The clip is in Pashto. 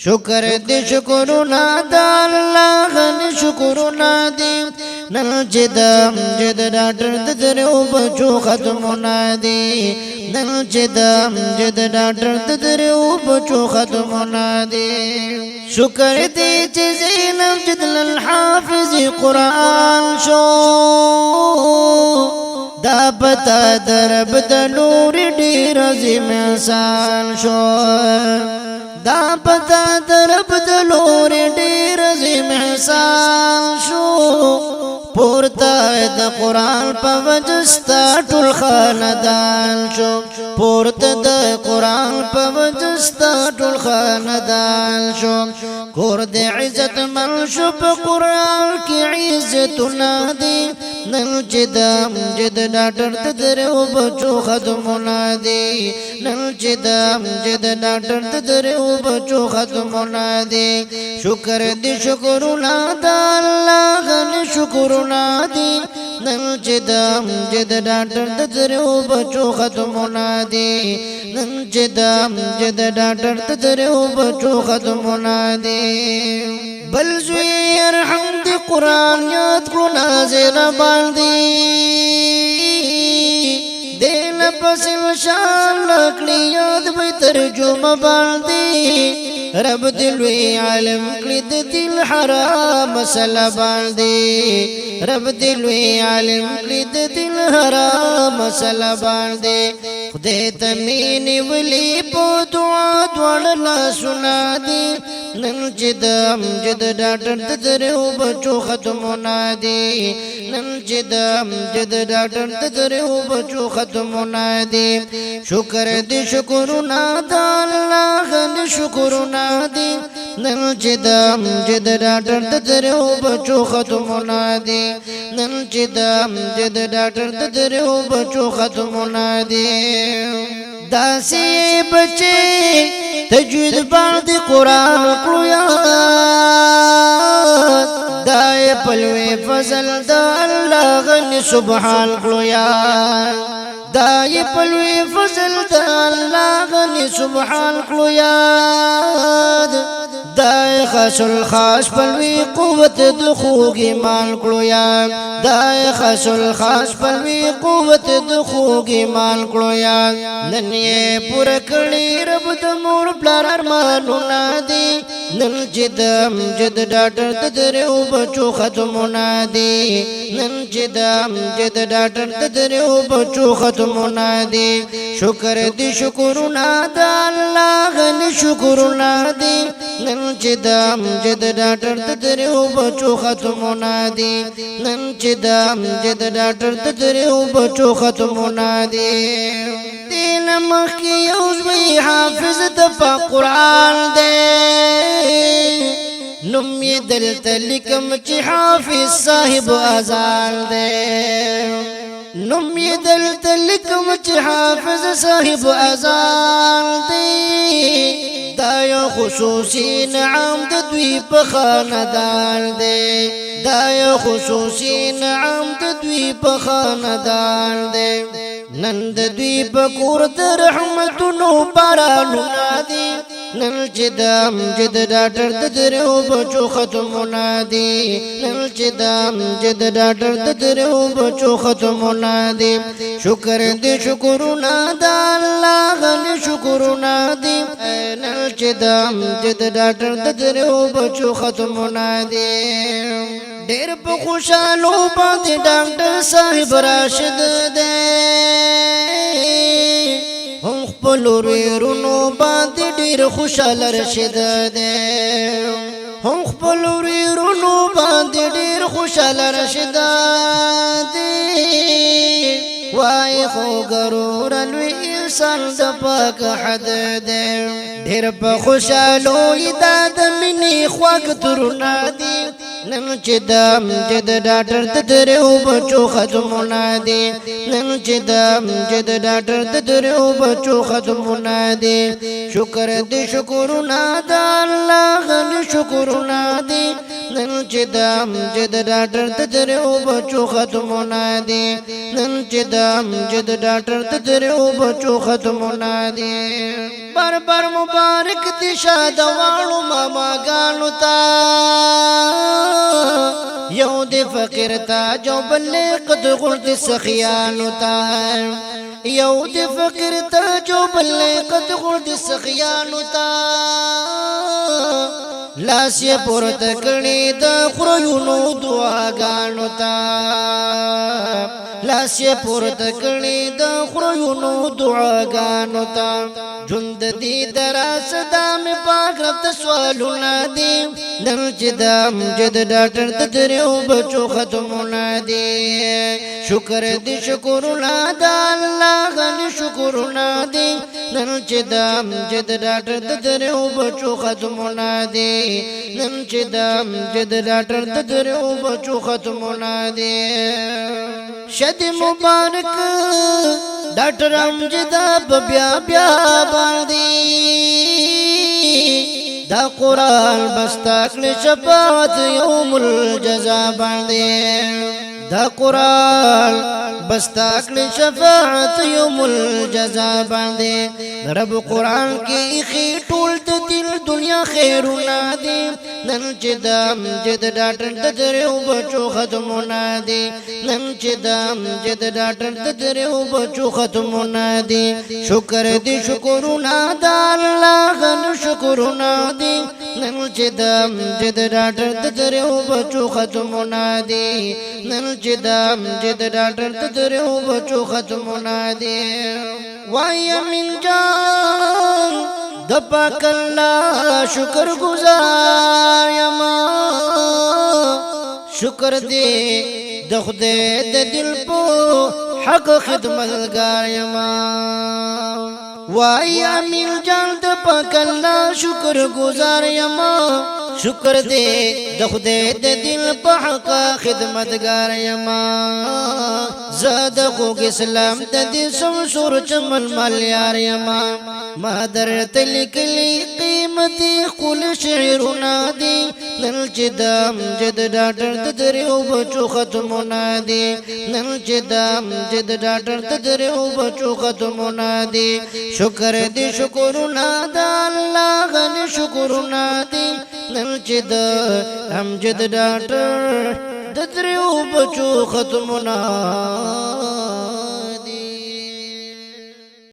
شکر دی شکرنا دا اللہ غنی شکرنا دی نن چدم جد ڈاکٹر تدریو بچو ختمنا دی نن چدم جد ڈاکٹر تدریو بچو ختمنا دی شکر دی چزینم جدل الحافظ قرآن شو دا پتا درب دلور دیر عظیم انسان شو دا پتا درب دلور دیر عظیم احسان شو پورتا دا قرآن پا وجستا ٹول خاندان شو پورتا دا قرآن پا وجستا ٹول خاندان شو کور دے عزت من شو پا قرآن کی عزتنا دی نن چدم جد ڈاکٹر تدریو بچو ختمنا دی نن چدم جد ڈاکٹر تدریو بچو ختمنا دی شکر دی شکرنا دا اللہ غنی شکرنا دی نن چدم جد ڈاکٹر تدریو بچو ختمنا دی نن چدم جد ڈاکٹر تدریو بچو ختمنا دی بل زوی ارحم دی قرآن یاد کرو نازل باندی دین پسل شان لکلی یاد بی ترجمہ باندی رب دلوی عالم کلید دل حرام مسئلہ باندی رب دلوی عالم کلید دل حرام مسئلہ باندی خدای تمینی ولی پو دعا دوڑلا سنا دی نن چدم جد ڈاکٹر تدریو بچو ختمنا دی نن چدم جد ڈاکٹر تدریو بچو ختمنا دی شکر دی شکرنا دا اللہ غنی شکرنا دی نن چدم جد ڈاکٹر تدریو بچو ختمنا دی نن چدم جد ڈاکٹر تدریو بچو ختمنا دی داسی بچے تجوید باندی قرآن قلویات دائے پلوے فضل دا اللہ غنی سبحان قلویات دائے پلوے فضل دا اللہ غنی سبحان قلویات دائے خاص الخاص پلوی قوت دخوگ ایمان قلویات دائے خاص الخاص پلوی قوت دخوگ ایمان قلویات ننیے پورکڑی رب دمور پلار ارمانو نادی نن چدم جد ڈاکٹر تدریو بچو ختمنا دی نن چدم جد ڈاکٹر تدریو بچو ختمنا دی شکر دی شکرنا دا اللہ غنی شکرنا دی نن چدم جد ڈاکٹر تدریو بچو ختمنا دی نن چدم جد ڈاکٹر تدریو بچو ختمنا دی دین مخی یوزوی حافظ دفا قرآن دے نمی دلتا لکم چی حافظ صاحب ازال دے نمی دلتا لکم چی حافظ صاحب ازال دے دایا خصوصی نعام ددوی پخاندان دے دایا خصوصی نعام ددوی پخاندان دے نند دوی پکور در رحمتونو بارانو نادی نن چدم جد ڈاکٹر تدریو بچو ختمنا دی نن چدم جد ڈاکٹر تدریو بچو ختمنا دی شکر دی شکرنا دا اللہ غنی شکرنا دی نن چدم جد ڈاکٹر تدریو بچو ختمنا دی دیر پا خوشالو باندی ڈاکٹر صاحب راشد دے هم خپلور ویرونو باندی دیر خوشال رشد دے هم خپلور ویرونو باندی دیر خوشال رشد دے وائی خو گرور الوی انسان دا پاک حد دے دیر پا خوشالو ایداد منی خواک ترونا دی نن چدم جد ڈاکٹر تدریو بچو ختمنا دی نن چدم جد ڈاکٹر تدریو بچو ختمنا دی شکر دی شکرنا دا اللہ غنی شکرنا دی نن چدم جد ڈاکٹر تدریو بچو ختمنا دی نن چدم جد ڈاکٹر تدریو بچو ختمنا دی بار بار مبارک دی شادوالو تا یو دی فقیر تا جو بلے قد غرد سخیانو تا یو دی فقیر تا جو بلے قد غرد سخیانو تا لاس یې پورته کړي د خریونو دعاګانو ته لاس یې پورته کړي د خریونو دعاګانو ته ژوند دې دراس دا مې پاک رب ته سوالونه دي نن چې د امجد ډاکټر د دریو بچو ختمونه دي شکر دې شکرونه د الله غني شکرونه دي نن چې د امجد ډاکټر د دریو بچو ختمونه دي نن چې د امجد ډاکټر د دریو بچو ختمونه دي شد مبارک ډاکټر امجد بیا بیا باندې دا قرآن بستاکل شفاعت یوم الجزا باندې دا قرآن بستاکل شفاعت یوم الجزا باندې رب قرآن کې خې ټول د دل دنیا خیرونه دي نن چې د امجد ډاکټر د دریو بچو ختمونه دي نن چې د امجد ډاکټر د دریو بچو ختمونه دي شکر دې شکرونه د الله غن شکرونه دي نن چې د امجد ډاکټر د دریو بچو ختمونه دي نن چې د امجد ډاکټر د دریو بچو ختمونه دي وای من جان د پاک الله شکر گزار یما شکر دې د خدای د دل په حق خدمتګار یما وای امین جان د پاک الله شکر گزار یما شکر دې د خدای د دل په حق خدمتګار یما زاد خو اسلام د دې سم سور چمن مال یار یما ما درته لیکلي قیمتي خپل شعرونه دي نن چې د امجد ډاکټر د دریو بچو ختمونه دي نن چې د امجد ډاکټر د دریو بچو ختمونه دي شکر دې شکرونه د الله غني شکرونه دي نن چې د امجد ډاکټر د دریو بچو ختمونه